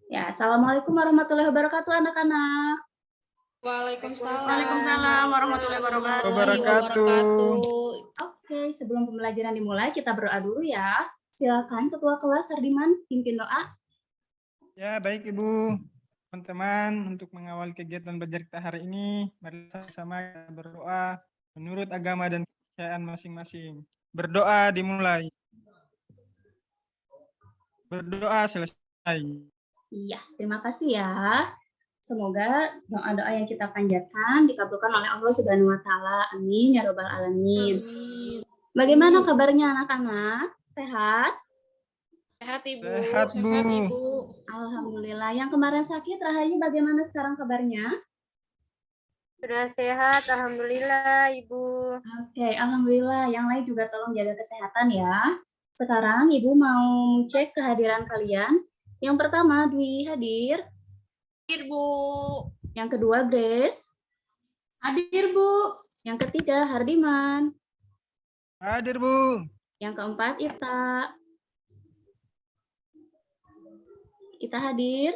Ya, Assalamualaikum warahmatullahi wabarakatuh, anak-anak. Waalaikumsalam warahmatullahi Wabarakatuh. Oke, sebelum pembelajaran dimulai, kita berdoa dulu ya. Silakan Ketua Kelas Hardiman, pimpin doa. Ya, baik Ibu. Teman-teman, untuk mengawal kegiatan belajar kita hari ini, mari sama-sama kita berdoa menurut agama dan kepercayaan masing-masing. Berdoa dimulai. Berdoa selesai. Iya, terima kasih ya. Semoga doa-doa yang kita panjatkan dikabulkan oleh Allah Subhanahu wa taala. Amin ya rabbal alamin. Bagaimana kabarnya anak-anak? Sehat? Sehat Ibu. Sehat, Bu. Sehat Ibu. Alhamdulillah. Yang kemarin sakit, Rahayu bagaimana sekarang kabarnya? Sudah sehat, alhamdulillah Ibu. Oke, alhamdulillah. Yang lain juga tolong jaga kesehatan ya. Sekarang Ibu mau cek kehadiran kalian. Yang pertama, Dwi hadir. Hadir Bu. Yang kedua, Grace. Hadir Bu. Yang ketiga, Hardiman. Hadir, Bu. Yang keempat, Ita. Ita hadir.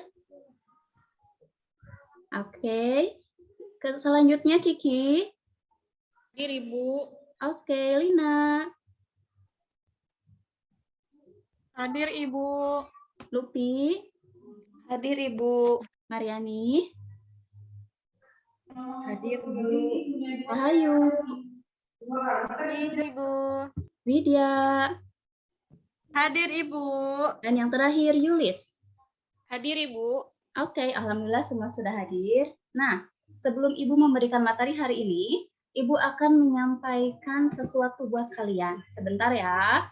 Oke. Selanjutnya, Kiki. Hadir Ibu. Oke, Lina. Hadir Ibu. Lupi. Hadir Ibu. Mariani. Hadir Bu. Rahayu. Hadir Ibu. Widya. Hadir Ibu. Dan yang terakhir, Yulis. Hadir Ibu. Oke, alhamdulillah semua sudah hadir. Nah, sebelum Ibu memberikan materi hari ini, Ibu akan menyampaikan sesuatu buat kalian. Sebentar ya.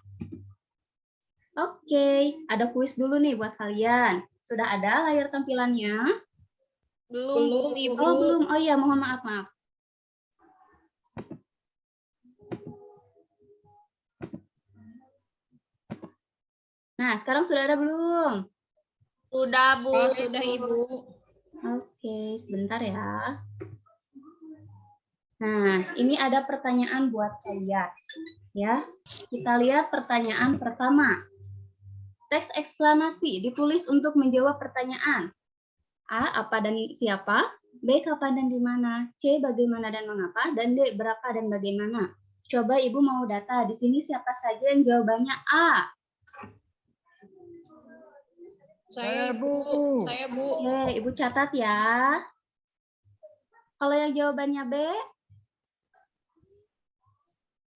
Oke, ada kuis dulu nih buat kalian. Sudah ada layar tampilannya? Belum Ibu. Oh, belum. Oh iya, mohon maaf. Nah, sekarang sudah ada belum? Sudah Bu. Oh, sudah Ibu. Oke, sebentar ya. Nah, ini ada pertanyaan buat kalian. Ya, kita lihat pertanyaan pertama. Teks eksplanasi ditulis untuk menjawab pertanyaan. A, apa dan siapa? B, kapan dan di mana? C, bagaimana dan mengapa? Dan D, berapa dan bagaimana? Coba Ibu mau data. Di sini siapa saja yang jawabannya A? Saya Bu. Saya Bu. Oke, Ibu catat ya. Kalau yang jawabannya B?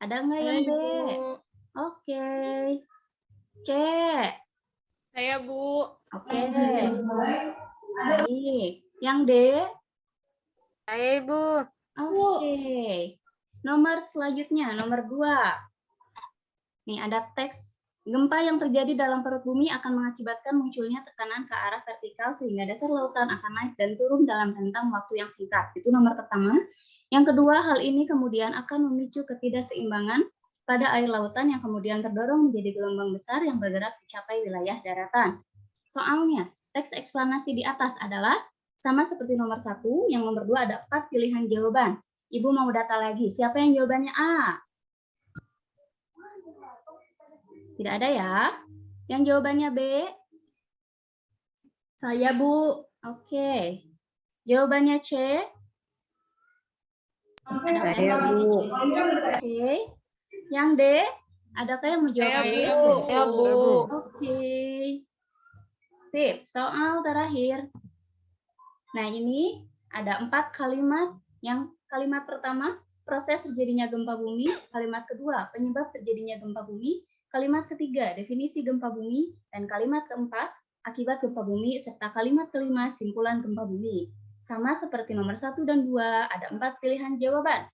Ada nggak yang B? Oke. C. Saya Bu. Oke. Baik. Yang D? Saya Ibu. Oke. Nomor selanjutnya, nomor 2. Nih ada teks. Gempa yang terjadi dalam perut bumi akan mengakibatkan munculnya tekanan ke arah vertikal sehingga dasar lautan akan naik dan turun dalam rentang waktu yang singkat. Itu nomor pertama. Yang kedua, hal ini kemudian akan memicu ketidakseimbangan pada air lautan yang kemudian terdorong menjadi gelombang besar yang bergerak mencapai wilayah daratan. Soalnya, teks eksplanasi di atas adalah sama seperti nomor 1, yang nomor 2 ada 4 pilihan jawaban. Ibu mau data lagi, siapa yang jawabannya A? Tidak ada ya. Yang jawabannya B? Saya Bu. Oke. Jawabannya C? Saya Bu. Oke. Yang D? Adakah yang menjawab Saya B? Bu. Saya Bu. Oke. Sip. Soal terakhir. Nah, ini ada 4 kalimat. Yang kalimat pertama, proses terjadinya gempa bumi. Kalimat kedua, penyebab terjadinya gempa bumi. Kalimat ketiga, definisi gempa bumi. Dan kalimat keempat, akibat gempa bumi. Serta kalimat kelima, simpulan gempa bumi. Sama seperti nomor 1 dan 2, ada 4 pilihan jawaban.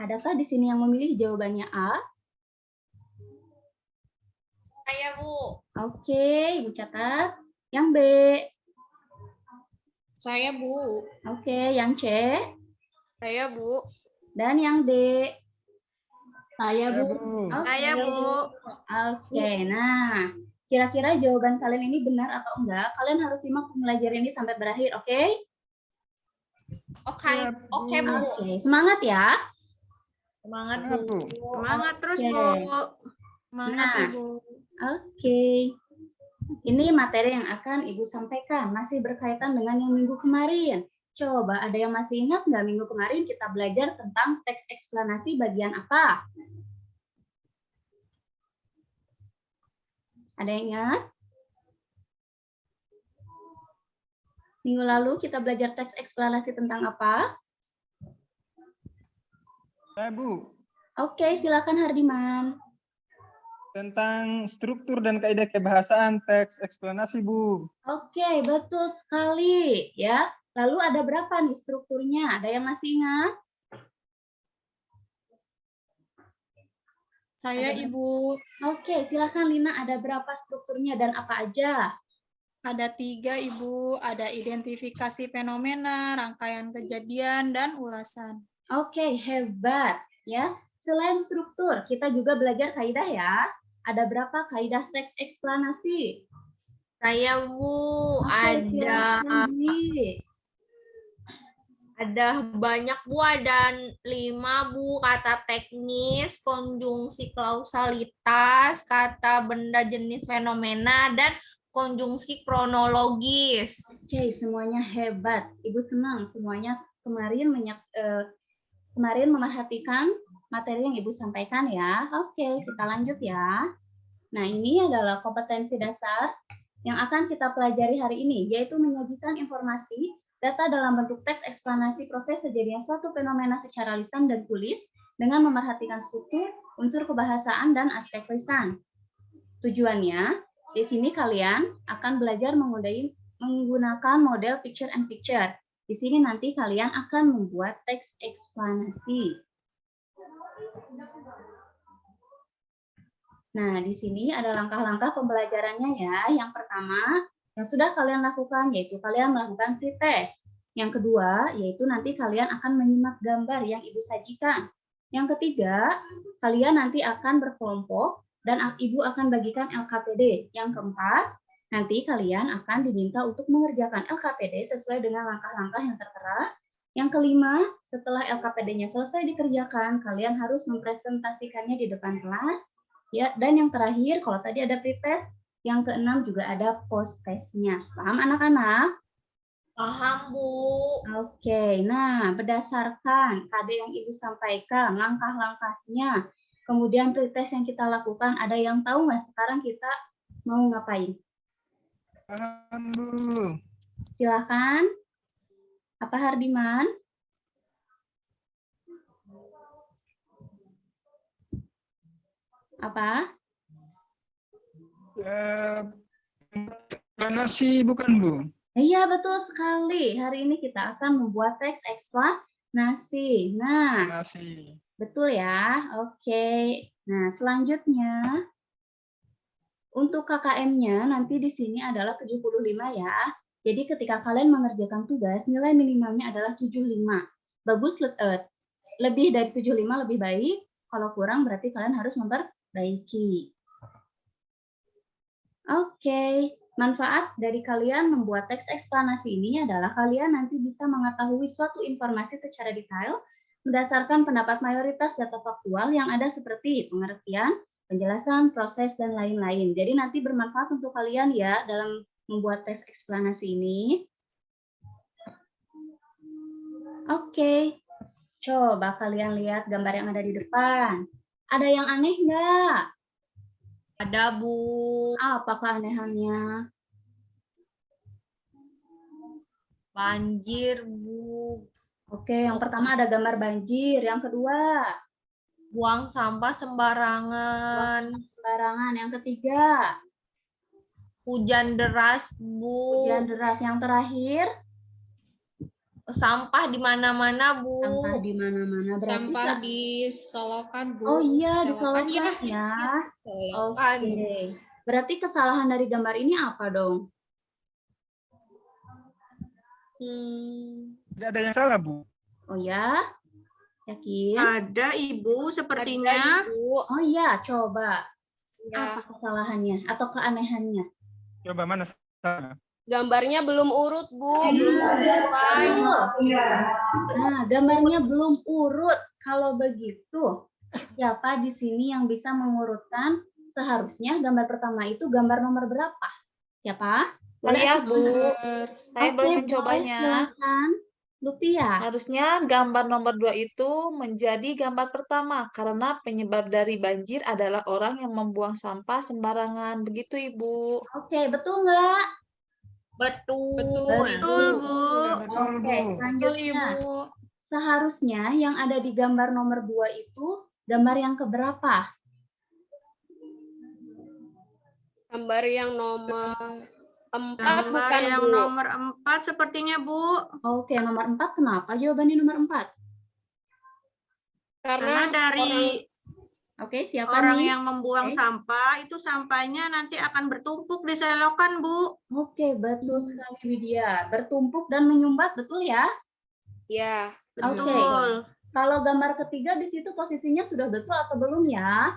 Adakah di sini yang memilih jawabannya A? Saya Bu. Oke, Ibu catat. Yang B? Saya Bu. Oke, yang C? Saya Bu. Dan yang D? Saya Bu. Saya Bu. Oke, nah kira-kira jawaban kalian ini benar atau enggak? Kalian harus simak pembelajaran ini sampai berakhir, oke? Oke, oke Bu. Oke, semangat ya. Semangat Bu. Semangat terus Oke. Bu. Semangat Nah. Ibu. Oke. Ini materi yang akan Ibu sampaikan, masih berkaitan dengan yang minggu kemarin. Coba ada yang masih ingat nggak minggu kemarin kita belajar tentang teks eksplanasi bagian apa? Ada yang ingat? Minggu lalu kita belajar teks eksplanasi tentang apa? Ya, Bu. Oke, silakan Hardiman. Tentang struktur dan kaidah kebahasaan teks eksplanasi, Bu. Oke, betul sekali ya. Lalu ada berapa nih strukturnya? Ada yang masih ingat? Saya Ibu. Oke, silakan Lina, ada berapa strukturnya dan apa aja? Ada 3 Ibu. Ada identifikasi fenomena, rangkaian kejadian, dan ulasan. Oke, hebat ya. Selain struktur, kita juga belajar kaidah ya. Ada berapa kaidah teks eksplanasi? Saya Bu, Oke, silakan, Dwi. ada banyak Bu, ada 5 Bu, kata teknis, konjungsi kausalitas, kata benda jenis fenomena, dan konjungsi kronologis. Oke, semuanya hebat. Ibu senang semuanya kemarin memerhatikan materi yang Ibu sampaikan ya. Oke, kita lanjut ya. Nah, ini adalah kompetensi dasar yang akan kita pelajari hari ini, yaitu menyajikan informasi, data dalam bentuk teks eksplanasi proses terjadinya suatu fenomena secara lisan dan tulis dengan memerhatikan struktur, unsur kebahasaan, dan aspek lisan. Tujuannya, di sini kalian akan belajar menggunakan model picture and picture. Di sini nanti kalian akan membuat teks eksplanasi. Nah, di sini ada langkah-langkah pembelajarannya ya. Yang pertama, yang sudah kalian lakukan yaitu kalian melakukan pretest. Yang kedua, yaitu nanti kalian akan menyimak gambar yang Ibu sajikan. Yang ketiga, kalian nanti akan berkelompok dan Ibu akan bagikan LKPD. Yang keempat, nanti kalian akan diminta untuk mengerjakan LKPD sesuai dengan langkah-langkah yang tertera. Yang kelima, setelah LKPD-nya selesai dikerjakan, kalian harus mempresentasikannya di depan kelas. Ya, dan yang terakhir, kalau tadi ada pretest, yang keenam juga ada post-testnya. Paham anak-anak? Paham Bu. Oke, nah berdasarkan KD yang Ibu sampaikan, langkah-langkahnya, kemudian pretest yang kita lakukan, ada yang tahu nggak sekarang kita mau ngapain? Paham, Bu. Silakan. Apa Hardiman? Apa? Eksplanasi bukan, Bu? Iya, betul sekali. Hari ini kita akan membuat teks eksplanasi. Nah, Eksplanasi. betul ya. Oke. Nah, selanjutnya untuk KKM-nya nanti di sini adalah 75 ya. Jadi ketika kalian mengerjakan tugas, nilai minimalnya adalah 75. Bagus, lebih dari 75 lebih baik. Kalau kurang berarti kalian harus memperbaiki. Oke. Manfaat dari kalian membuat teks eksplanasi ini adalah kalian nanti bisa mengetahui suatu informasi secara detail berdasarkan pendapat mayoritas data faktual yang ada seperti pengertian, penjelasan, proses, dan lain-lain. Jadi nanti bermanfaat untuk kalian ya dalam membuat teks eksplanasi ini. Oke, coba kalian lihat gambar yang ada di depan. Ada yang aneh nggak? Ada Bu. Apa keanehannya? Banjir Bu. Oke, yang pertama ada gambar banjir. Yang kedua, Buang sampah sembarangan. sembarangan. Yang ketiga, Hujan deras Bu. hujan deras. Yang terakhir, Sampah di mana-mana Bu. sampah di mana-mana. Berarti Sampah di solokan Bu. oh iya, Selokan disolokan ya. Solokan. Oke. Berarti kesalahan dari gambar ini apa dong? Tidak ada yang salah, Bu. Oh ya? Yakin? Ada Ibu sepertinya. Ada, Bu. Oh iya, coba. Ya. Apa kesalahannya atau keanehannya? Coba mana salah? Gambarnya belum urut Bu. Nah, gambarnya belum urut. Kalau begitu, siapa di sini yang bisa mengurutkan? Seharusnya gambar pertama itu gambar nomor berapa? Siapa? Saya, Bu. Saya Oke, boleh boleh, mencobanya. silakan. Lupia. Harusnya gambar nomor 2 itu menjadi gambar pertama karena penyebab dari banjir adalah orang yang membuang sampah sembarangan. Begitu, Ibu. Oke, betul nggak? Betul. Betul, Bu. Betul, Oke, Bu. Betul, selanjutnya. Ibu. Seharusnya yang ada di gambar nomor 2 itu gambar yang keberapa? Gambar yang nomor 4 Gambar bukan, yang Bu? nomor 4 sepertinya, Bu. Oke, nomor 4 kenapa jawabannya nomor 4? Karena dari Oke, siapa orang nih? yang membuang Oke. sampah, itu sampahnya nanti akan bertumpuk di selokan, Bu. Oke, betul sekali Widya. Bertumpuk dan menyumbat, betul ya? Ya. Betul. Kalau gambar ketiga di situ posisinya sudah betul atau belum ya?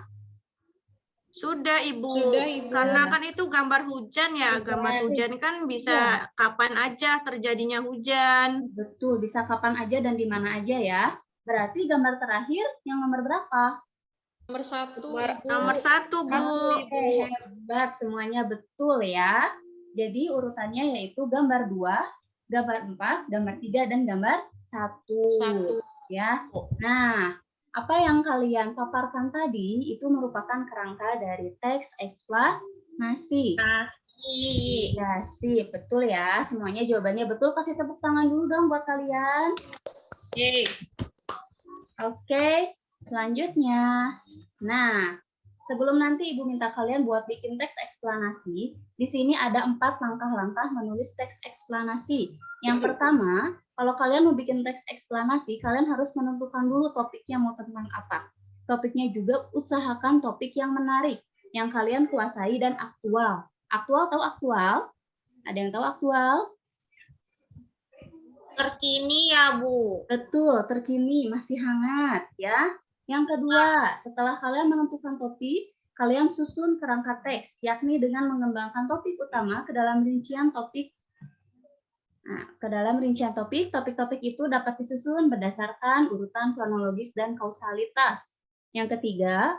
Sudah, Ibu. Sudah, Ibu. Karena kan itu gambar hujan ya. Gambar Iya. hujan kan bisa kapan aja terjadinya hujan. Betul, bisa kapan aja dan di mana aja ya. Berarti gambar terakhir yang nomor berapa? Nomor 1, Ibu. Nomor 1, Bu. Oke, hebat, semuanya betul ya. Jadi urutannya yaitu gambar 2, gambar 4, gambar 3, dan gambar 1. Ya. Nah, apa yang kalian paparkan tadi itu merupakan kerangka dari teks eksplanasi. Ya, sip, betul ya. Semuanya jawabannya betul. Kasih tepuk tangan dulu dong buat kalian. Oke, selanjutnya. Nah, sebelum nanti Ibu minta kalian buat bikin teks eksplanasi, di sini ada 4 langkah-langkah menulis teks eksplanasi. Yang pertama, kalau kalian mau bikin teks eksplanasi, kalian harus menentukan dulu topiknya mau tentang apa. Topiknya juga usahakan topik yang menarik, yang kalian kuasai dan aktual. Aktual tahu aktual? Ada yang tahu aktual? Terkini ya, Bu. Betul, terkini, masih hangat ya. Yang kedua, setelah kalian menentukan topik, kalian susun kerangka teks, yakni dengan mengembangkan topik utama ke dalam rincian topik. Nah, ke dalam rincian topik, topik-topik itu dapat disusun berdasarkan urutan kronologis dan kausalitas. Yang ketiga,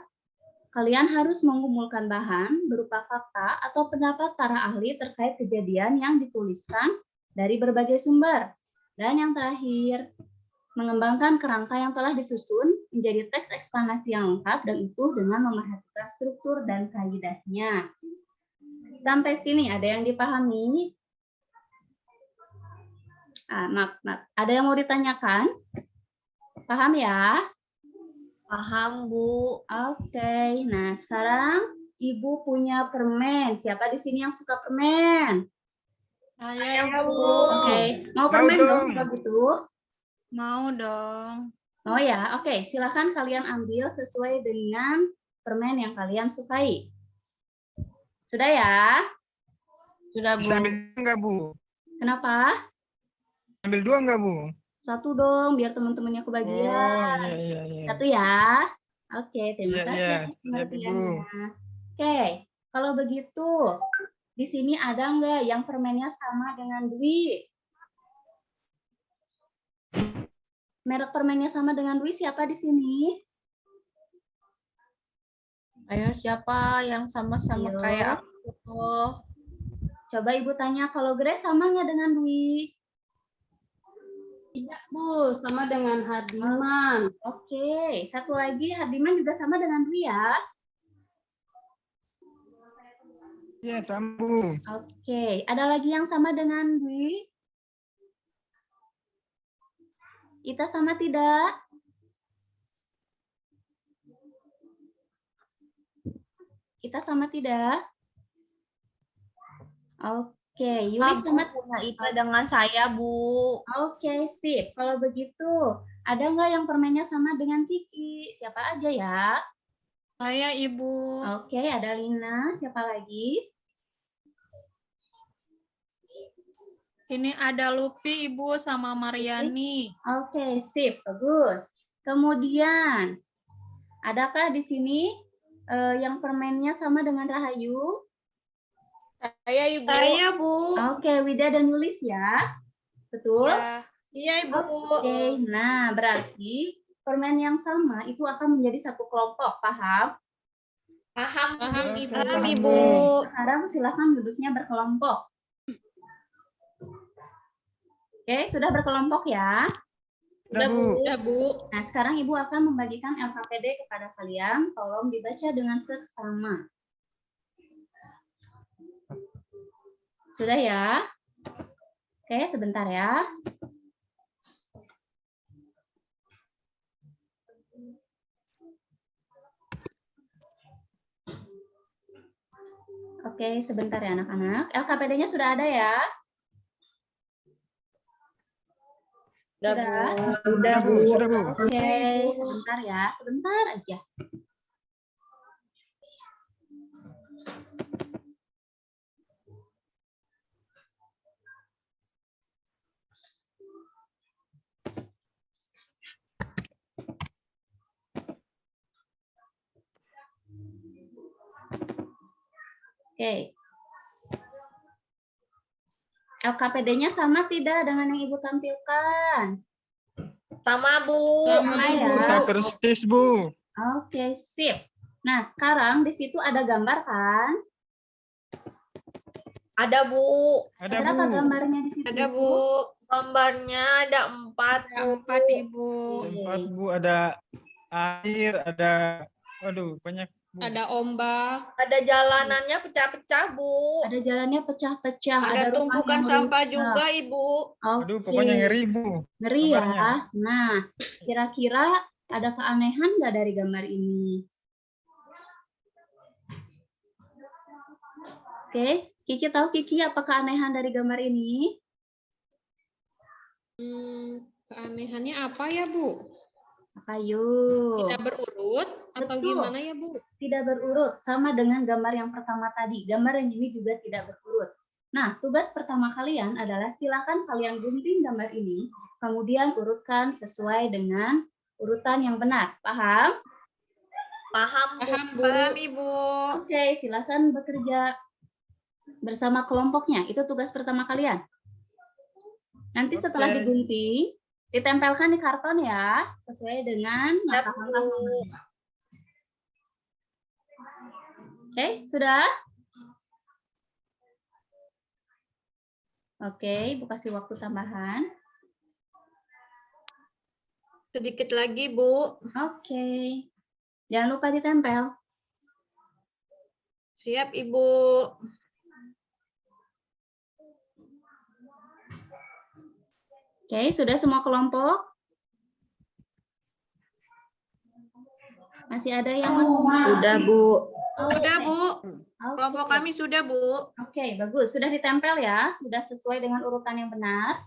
kalian harus mengumpulkan bahan berupa fakta atau pendapat para ahli terkait kejadian yang dituliskan dari berbagai sumber. Dan yang terakhir, mengembangkan kerangka yang telah disusun menjadi teks eksplanasi yang lengkap dan utuh dengan memerhatikan struktur dan kaidahnya. Sampai sini ada yang dipahami? Maaf. Ada yang mau ditanyakan? Paham ya? Paham, Bu. Oke, nah sekarang Ibu punya permen. Siapa di sini yang suka permen? Saya, Bu. Oke, mau Mau permen dong dong. kalau gitu? Mau dong. Oh ya, oke. Silakan kalian ambil sesuai dengan permen yang kalian sukai. Sudah ya? Sudah, Bu. Bisa ambil enggak, Bu? Kenapa? Ambil 2 enggak, Bu? 1 dong, biar teman-temannya Oh, kebagian. iya. 1 ya. Oke, terima Iya, kasih iya. atas Siap, pengertiannya. Oke, kalau begitu, di sini ada nggak yang permennya sama dengan Dwi? Merek permennya sama dengan Dwi siapa di sini? Ayo, siapa yang sama-sama Ayo. kayak aku? Coba Ibu tanya, kalau Grace sama nggak dengan Dwi? Tidak, Bu. Sama dengan Hardiman. Oke, satu lagi Hardiman juga sama dengan Dwi ya? Iya, sama, Bu. Oke, ada lagi yang sama dengan Dwi? Ita sama tidak? Ita sama tidak? Oke, Yuli Aku sama. punya itu dengan saya, Bu. Oke, sip. Kalau begitu, ada nggak yang permennya sama dengan Kiki? Siapa aja ya? Saya, Ibu. Oke, ada Lina. Siapa lagi? Ini ada Lupi, Ibu, sama Mariani. Oke, sip. Bagus. Kemudian, adakah di sini yang permennya sama dengan Rahayu? Saya, Ibu. Saya, Bu. Oke, Wida dan Yulis ya. Betul? Ya. Iya, Ibu. Oke, nah berarti permen yang sama itu akan menjadi satu kelompok, paham? Paham, Paham, Bu. Ibu. Paham, Ibu. Bu. Sekarang silakan duduknya berkelompok. Oke, sudah berkelompok ya. Udah, Bu. Ya, Bu. Nah, sekarang Ibu akan membagikan LKPD kepada kalian. Tolong dibaca dengan seksama. Sudah ya? Oke, sebentar ya. Oke, sebentar ya anak-anak. LKPD-nya sudah ada ya? Udah, Sudah? Bu. Sudah, Bu. Sudah, Bu. Oke, Ibu. sebentar ya. Sebentar aja. Oke. LKPD-nya sama tidak dengan yang Ibu tampilkan? Sama, Bu. Sama, Sama Ibu. ya. Bisa persis, Bu. Oke, sip. Nah, sekarang di situ ada gambar kan? Ada, Bu. Ada, Berapa Bu. gambarnya di situ? Ada, Bu. Gambarnya ada 4, Ada Bu. 4, Ibu. Tempat, Bu, ada air, ada waduh, banyak, Bu. Ada ombak. Ada jalanannya pecah-pecah, Bu. Ada jalannya pecah-pecah. Ada rumah tumpukan yang sampah rusak. juga, Ibu. Aduh, Oke. pokoknya ngeri, Bu. Ngeri ya. gambarnya. Nah, kira-kira ada keanehan nggak dari gambar ini? Oke, Kiki tahu Kiki apa keanehan dari gambar ini? Keanehannya apa ya, Bu? Ayo. Tidak berurut atau Betul. gimana ya, Bu? Tidak berurut, sama dengan gambar yang pertama tadi. Gambar yang ini juga tidak berurut. Nah, tugas pertama kalian adalah silakan kalian gunting gambar ini, kemudian urutkan sesuai dengan urutan yang benar. Paham? Paham, Bu. Paham, Bu. Paham, Ibu. Oke, silakan bekerja bersama kelompoknya. Itu tugas pertama kalian. Nanti setelah Oke. digunting, ditempelkan di karton ya, sesuai dengan langkah-langkah nomornya. Oke, sudah? Oke, Ibu kasih waktu tambahan. Sedikit lagi, Bu. Oke. Jangan lupa ditempel. Siap, Ibu. Oke, sudah semua kelompok? Masih ada yang Sudah, Bu. Sudah, Bu. Oke. Kelompok kami sudah, Bu. Oke, bagus. Sudah ditempel ya? Sudah sesuai dengan urutan yang benar?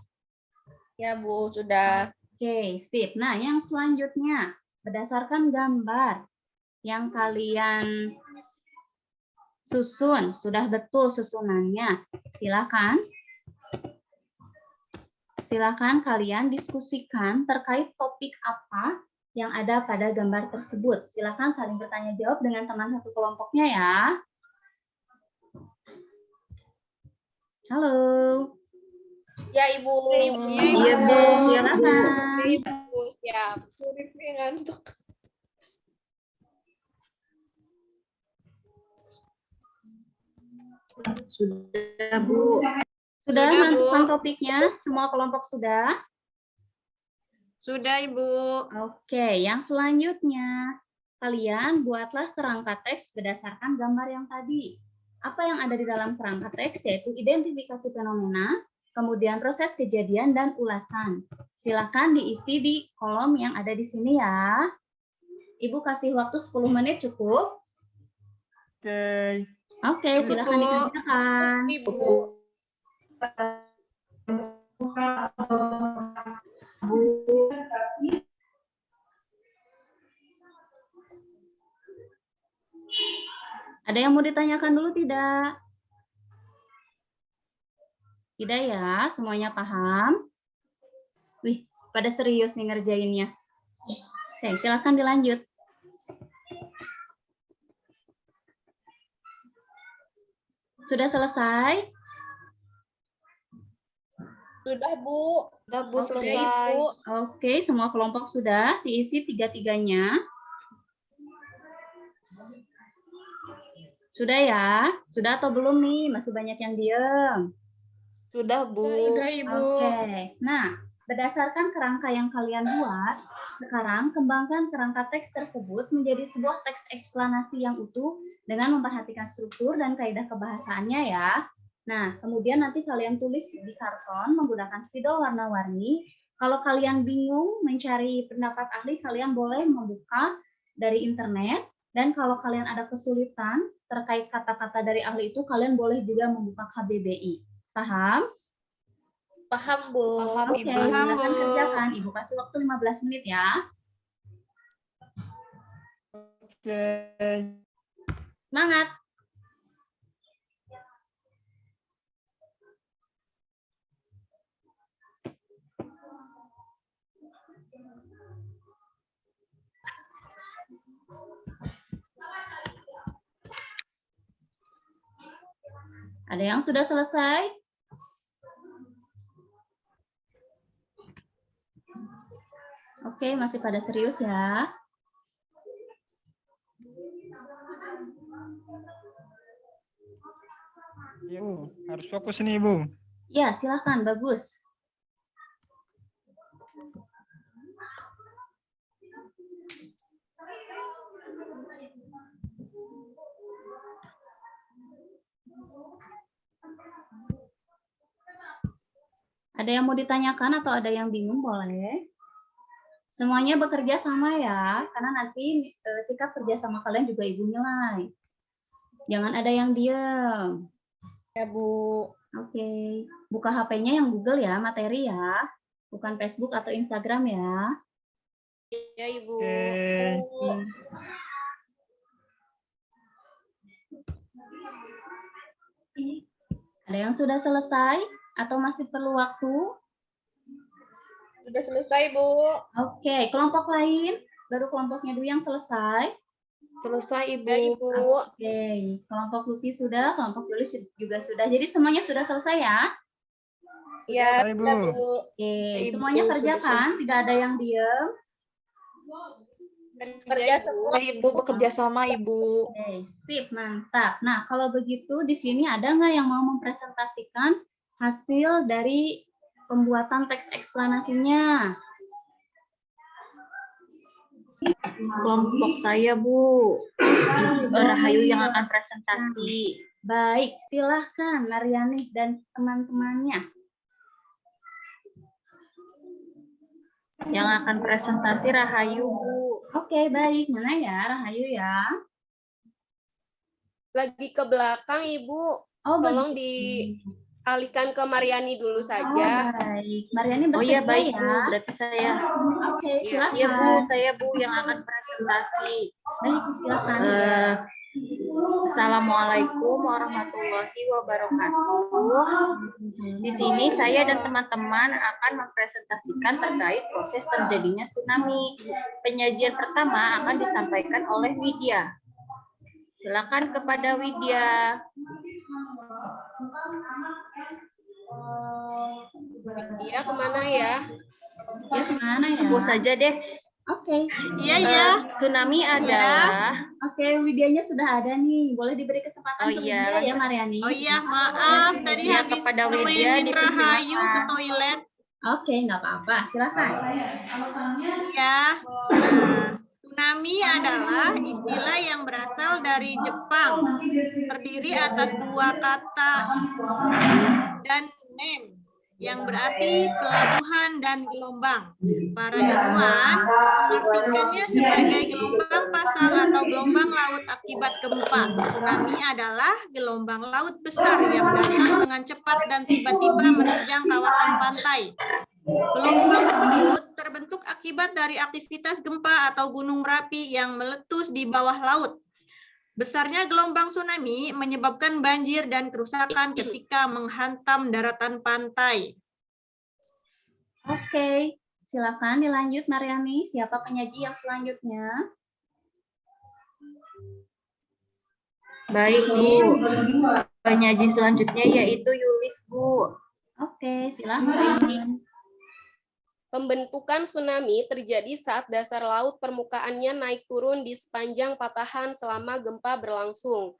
Ya, Bu, sudah. Oke, sip. Nah, yang selanjutnya, berdasarkan gambar yang kalian susun, sudah betul susunannya. Silakan. Silakan kalian diskusikan terkait topik apa yang ada pada gambar tersebut. Silakan saling bertanya jawab dengan teman satu kelompoknya ya. Halo. Ya, Ibu. Iya, Bu. Silakan. Ibu, siap. Ngantuk. Sudah, Bu. Sudah Sudah, Bu. menentukan topiknya? Semua kelompok sudah? Sudah, Ibu. Oke, yang selanjutnya, kalian buatlah kerangka teks berdasarkan gambar yang tadi. Apa yang ada di dalam kerangka teks yaitu identifikasi fenomena, kemudian proses kejadian dan ulasan. Silakan diisi di kolom yang ada di sini ya. Ibu kasih waktu 10 menit cukup? Oke. Oke, Cukup, silakan Bu. dikerjakan. Ibu. Ada yang mau ditanyakan dulu tidak? Tidak ya, semuanya paham? Wih, pada serius nih ngerjainnya. Oke, silakan dilanjut. Sudah selesai? Sudah, Bu. Udah, Bu, Oke, selesai. Oke, semua kelompok sudah diisi tiga-tiganya. Sudah ya? Sudah atau belum nih? Masih banyak yang diem. Sudah, Bu. Udah, Ibu. Oke. Nah, berdasarkan kerangka yang kalian buat, sekarang kembangkan kerangka teks tersebut menjadi sebuah teks eksplanasi yang utuh dengan memperhatikan struktur dan kaidah kebahasaannya ya. Nah, kemudian nanti kalian tulis di karton menggunakan spidol warna-warni. Kalau kalian bingung mencari pendapat ahli, kalian boleh membuka dari internet. Dan kalau kalian ada kesulitan terkait kata-kata dari ahli itu, kalian boleh juga membuka KBBI. Paham? Paham, Bu. Paham, Oke, Ibu. Paham, silakan Bu. kerjakan. Ibu kasih waktu 15 menit ya. Oke. Semangat. Ada yang sudah selesai? Oke, masih pada serius ya. Ibu, harus fokus nih, Ibu. Ya, silakan. Bagus. Ada yang mau ditanyakan atau ada yang bingung boleh. Semuanya bekerja sama ya, karena nanti sikap kerja sama kalian juga Ibu nilai. Jangan ada yang diam. Ya, Bu. Oke, buka HP-nya yang Google ya, materi ya. Bukan Facebook atau Instagram ya. Ya, Ibu. Oke. Ada yang sudah selesai atau masih perlu waktu? Sudah selesai, Bu. Oke, kelompok lain, baru kelompoknya dulu yang selesai. Selesai, Ya, Ibu. Ibu. Oke, kelompok Lucky sudah, kelompok Yulis juga sudah. Jadi semuanya sudah selesai ya? Ya, Selesai, Bu. sudah, Bu. Oke, Ibu, semuanya sudah kerjakan, tidak ada yang diam. Kerja Ibu. semua. Ibu bekerja sama, Ibu. Oke, sip, mantap. Nah, kalau begitu di sini ada nggak yang mau mempresentasikan hasil dari pembuatan teks eksplanasinya? Kelompok saya, Bu. Rahayu yang akan presentasi. Baik, silahkan Mariani dan teman-temannya. Yang akan presentasi Rahayu, Bu. Oke, baik. Mana ya Rahayu ya? Lagi ke belakang, Ibu. Oh, Tolong begitu. dialihkan ke Mariani dulu saja. Oh, baik. Mariani Oh iya, bersedia baik, ya? Bu. Berarti saya. Oke, Iya. silakan. Iya, Bu. Saya, Bu, yang akan presentasi. Baik, silakan. Assalamualaikum warahmatullahi wabarakatuh. Di sini saya dan teman-teman akan mempresentasikan terkait proses terjadinya tsunami. Penyajian pertama akan disampaikan oleh Widya. Silakan kepada Widya. Iya, kemana ya? Ya, kemana ya? Bu saja deh. Oke. Iya, ya. Tsunami adalah Oke, Widyanya sudah ada nih. Boleh diberi kesempatan Oh ke iya, Widya ya, Mariani? Oh iya, maaf. Tadi Ya, habis kepada Widya nemenin Rahayu ke dipersilakan. toilet. Oke, nggak apa-apa. Silakan. Ya. Tsunami adalah istilah yang berasal dari Jepang. Terdiri atas dua kata dan nem yang berarti pelabuhan dan gelombang. Para ilmuwan mengartikannya sebagai gelombang pasang atau gelombang laut akibat gempa. Tsunami adalah gelombang laut besar yang datang dengan cepat dan tiba-tiba menerjang kawasan pantai. Gelombang tersebut terbentuk akibat dari aktivitas gempa atau gunung berapi yang meletus di bawah laut. Besarnya gelombang tsunami menyebabkan banjir dan kerusakan ketika menghantam daratan pantai. Oke, silakan dilanjut Mariani. Siapa penyaji yang selanjutnya? Baik, Bu. Penyaji selanjutnya yaitu Yulis, Bu. Oke, silakan. Pembentukan tsunami terjadi saat dasar laut permukaannya naik turun di sepanjang patahan selama gempa berlangsung.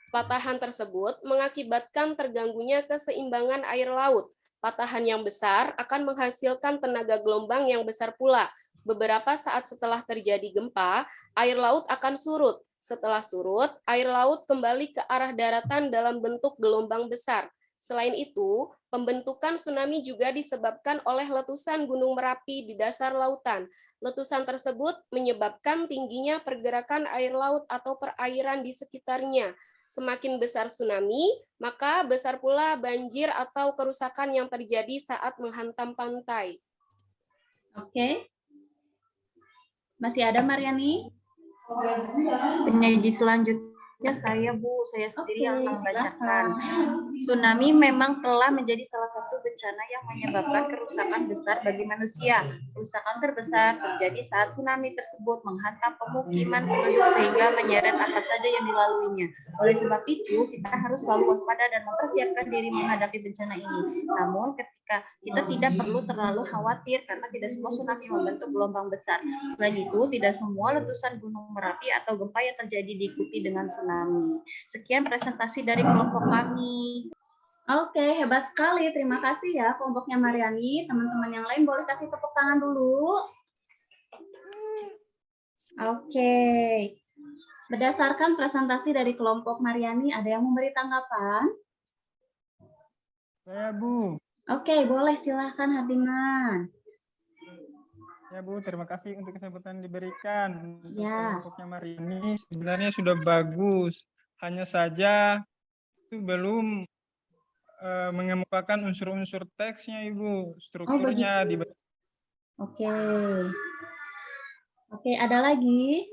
Patahan tersebut mengakibatkan terganggunya keseimbangan air laut. Patahan yang besar akan menghasilkan tenaga gelombang yang besar pula. Beberapa saat setelah terjadi gempa, air laut akan surut. Setelah surut, air laut kembali ke arah daratan dalam bentuk gelombang besar. Selain itu, pembentukan tsunami juga disebabkan oleh letusan Gunung Merapi di dasar lautan. Letusan tersebut menyebabkan tingginya pergerakan air laut atau perairan di sekitarnya. Semakin besar tsunami, maka besar pula banjir atau kerusakan yang terjadi saat menghantam pantai. Oke. Masih ada Mariani? Penyaji selanjutnya saya, Bu. Saya sendiri yang akan membacakan. Tsunami memang telah menjadi salah satu bencana yang menyebabkan kerusakan besar bagi manusia. Kerusakan terbesar terjadi saat tsunami tersebut menghantam pemukiman penduduk sehingga menyeret apa saja yang dilaluinya. Oleh sebab itu, kita harus selalu waspada dan mempersiapkan diri menghadapi bencana ini. Namun, ketika kita tidak perlu terlalu khawatir karena tidak semua tsunami membentuk gelombang besar. Selain itu, tidak semua letusan Gunung Merapi atau gempa yang terjadi diikuti dengan tsunami. Sekian presentasi dari kelompok kami. Oke, hebat sekali. Terima kasih ya kelompoknya Mariani. Teman-teman yang lain boleh kasih tepuk tangan dulu. Oke. Berdasarkan presentasi dari kelompok Mariani, ada yang memberi tanggapan? Saya, Bu. Oke, boleh. Silahkan Hardiman. Ya, Bu, terima kasih untuk kesempatan diberikan. Untuk Ya. kelompoknya Mariani sebenarnya sudah bagus. Hanya saja itu belum mengemukakan unsur-unsur teksnya, Ibu. Strukturnya di Oke. Oke, ada lagi?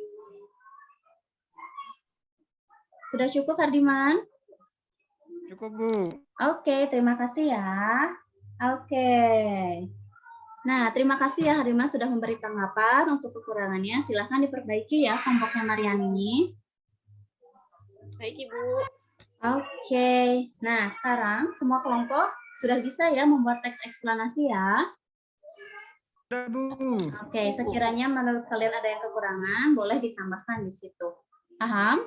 Sudah cukup, Hardiman? Cukup, Bu. Oke, terima kasih ya. Oke. Nah, terima kasih ya Hardiman sudah memberi tanggapan. Untuk kekurangannya, silahkan diperbaiki ya kelompoknya Mariani. Baik, Ibu. Oke. Nah, sekarang semua kelompok sudah bisa ya membuat teks eksplanasi ya. Sudah, Bu. Oke, sekiranya menurut kalian ada yang kekurangan, boleh ditambahkan di situ. Paham?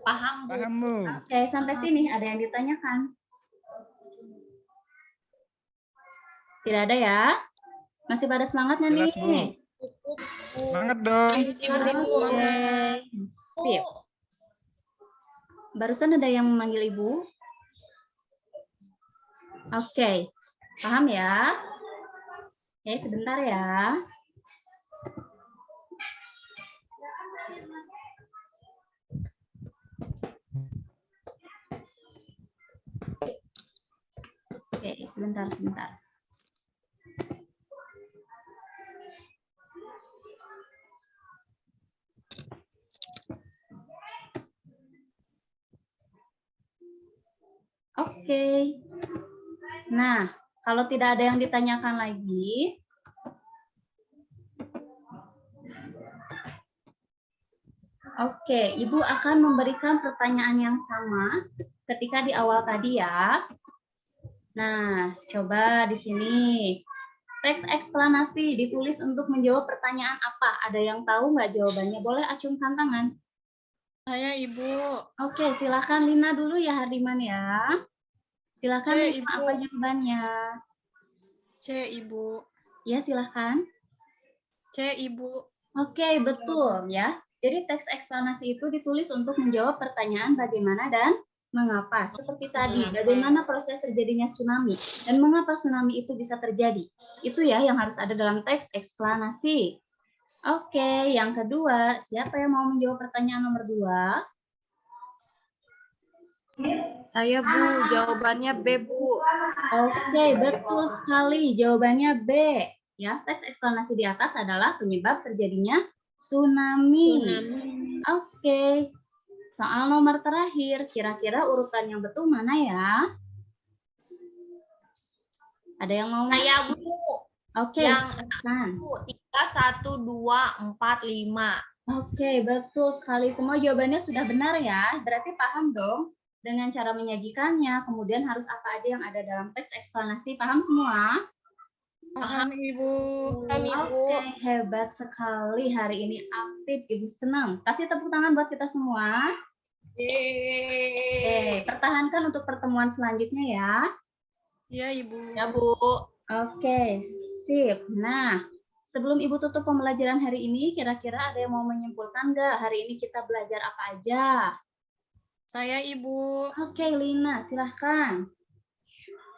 Paham, Bu. Paham, Bu. Oke, sampai sini ada yang ditanyakan? Tidak ada ya? Masih pada semangatnya Jelas, nih? Bu. Semangat dong. Oke. Sip. Barusan ada yang memanggil Ibu? Oke. Paham ya? Oke, sebentar ya. Oke, sebentar. Oke. Nah, kalau tidak ada yang ditanyakan lagi, oke, Ibu akan memberikan pertanyaan yang sama ketika di awal tadi ya. Nah, coba di sini. Teks eksplanasi ditulis untuk menjawab pertanyaan apa? Ada yang tahu nggak jawabannya? Boleh acungkan tangan. Saya, Ibu. Oke, silakan Lina dulu ya Hardiman ya. Silakan Saya, Lina, Ibu. apa jawabannya? C, Ibu. Ya, silakan. C, Ibu. Oke, betul ya. Jadi teks eksplanasi itu ditulis untuk menjawab pertanyaan bagaimana dan mengapa. Seperti tadi, bagaimana proses terjadinya tsunami dan mengapa tsunami itu bisa terjadi. Itu ya yang harus ada dalam teks eksplanasi. Oke, yang kedua, siapa yang mau menjawab pertanyaan nomor 2? Saya, Bu. Jawabannya B, Bu. Oke, betul sekali. Jawabannya B. Ya, teks eksplanasi di atas adalah penyebab terjadinya tsunami. Oke. Soal nomor terakhir, kira-kira urutan yang betul mana ya? Ada yang mau? Saya, Bu. Oke, Yang silakan. 3, 1, 2, 4, 5. Oke, betul sekali. Semua jawabannya sudah benar ya. Berarti paham dong dengan cara menyajikannya. Kemudian harus apa aja yang ada dalam teks eksplanasi. Paham semua? Paham, Ibu. Paham, Ibu. Oke, hebat sekali hari ini aktif. Ibu senang. Kasih tepuk tangan buat kita semua. Oke, pertahankan untuk pertemuan selanjutnya ya. Ya, Ibu. Ya, Bu. Oke, sip. Nah, sebelum Ibu tutup pembelajaran hari ini, kira-kira ada yang mau menyimpulkan nggak? Hari ini kita belajar apa aja? Saya, Ibu. Oke, Lina, silahkan.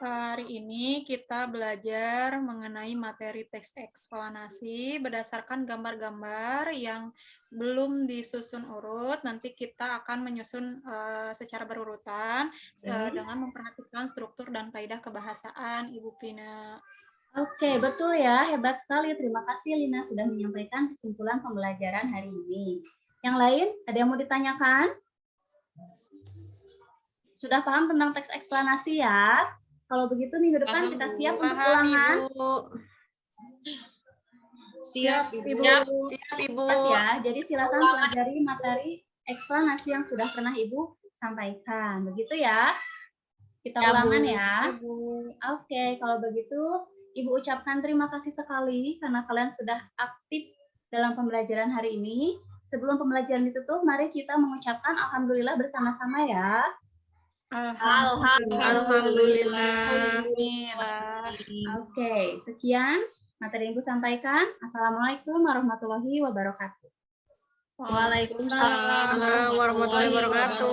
Hari ini kita belajar mengenai materi teks eksplanasi berdasarkan gambar-gambar yang belum disusun urut. Nanti kita akan menyusun secara berurutan dengan memperhatikan struktur dan kaidah kebahasaan, Ibu Pina. Oke, betul ya. Hebat sekali. Terima kasih, Lina, sudah menyampaikan kesimpulan pembelajaran hari ini. Yang lain, ada yang mau ditanyakan? Sudah paham tentang teks eksplanasi ya? Kalau begitu minggu depan Paham, kita Bu. siap untuk Paham, ulangan. Ibu. Siap, Ibu. Siap, Ibu. Siap ya. Jadi silakan pelajari materi eksplanasi yang sudah pernah Ibu sampaikan. Begitu ya. Kita ulangan ya. Ibu. Oke, kalau begitu Ibu ucapkan terima kasih sekali karena kalian sudah aktif dalam pembelajaran hari ini. Sebelum pembelajaran ditutup, mari kita mengucapkan alhamdulillah bersama-sama ya. Alhamdulillah. Oke, sekian materi yang Ibu sampaikan. Assalamualaikum warahmatullahi wabarakatuh. Waalaikumsalam warahmatullahi wabarakatuh.